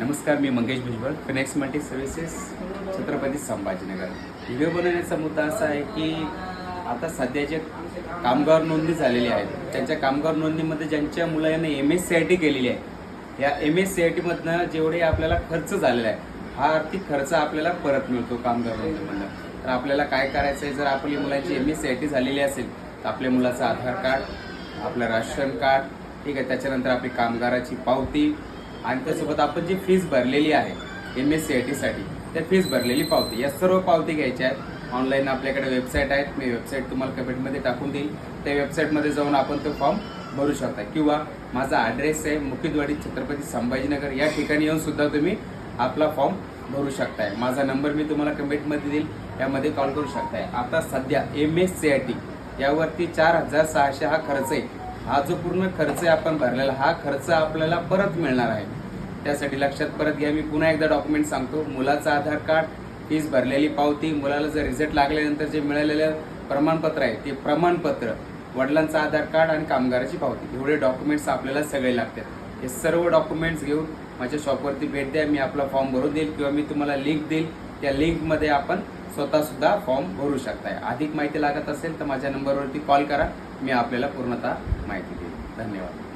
नमस्कार, मी Mangesh Bhujbal, Finex multi services, Chhatrapati Sambhajinagar. Video बनवण्याचा मुद्दा असा आहे की आता सध्या जे कामगार नोंदणी झालेली आहेत, त्यांच्या कामगार नोंदणीमध्ये ज्यांच्या मुलांनी MSCIT केलेली आहे, या MSCIT मधनं जेवढे आपल्याला खर्च झालेला आहे, हा आर्थिक खर्च आपल्याला परत मिळतो कामगार नोंदणीमधनं. तर आपल्याला काय करायचं आहे, जर आपली मुलांची MSCIT झालेली असेल तर आपल्या मुलाचं आधार कार्ड, आपलं राशन कार्ड, ठीक आहे, त्याच्यानंतर आपली कामगाराची पावती आणि त्यासोबत आपण जी फीस भरलेली आहे MSCIT साठी, त्या फीस भरलेली पावती, या सर्व पावती घ्यायच्या आहेत. ऑनलाईन आपल्याकडे वेबसाईट आहेत, मी वेबसाईट तुम्हाला कमेंटमध्ये टाकून देईल. त्या वेबसाईटमध्ये जाऊन आपण तो फॉर्म भरू शकता किंवा माझा ॲड्रेस आहे मुकिंदवाडी, छत्रपती संभाजीनगर, या ठिकाणी येऊन सुद्धा तुम्ही आपला फॉर्म भरू शकताय. माझा नंबर मी तुम्हाला कमेंटमध्ये देईल, त्यामध्ये कॉल करू शकताय. आता सध्या MSCIT यावरती 4,600 हा खर्च आहे. हा जो पूर्ण खर्च आहे आपण भरलेला, हा खर्च आपल्याला परत मिळणार आहे. त्यासाठी लक्षात परत घ्या, मी पुन्हा एकदा डॉक्युमेंट सांगतो. मुलाचं आधार कार्ड, फीस भरलेली पावती, मुलाला जर रिझल्ट लागल्यानंतर जे मिळालेलं प्रमाणपत्र आहे ते प्रमाणपत्र, वडिलांचं आधार कार्ड आणि कामगाराची पावती, एवढे डॉक्युमेंट्स आपल्याला सगळे लागतात. हे सर्व डॉक्युमेंट्स घेऊन माझ्या शॉपवरती भेट द्या. मी आपला फॉर्म भरून देईल किंवा मी तुम्हाला लिंक देईल. त्या लिंकमध्ये आपण स्वतः सुद्धा फॉर्म भरू शकताय. अधिक माहिती लागत असेल तर माझ्या नंबरवरती कॉल करा, मी आपल्याला पूर्णतः माहिती देईल. धन्यवाद.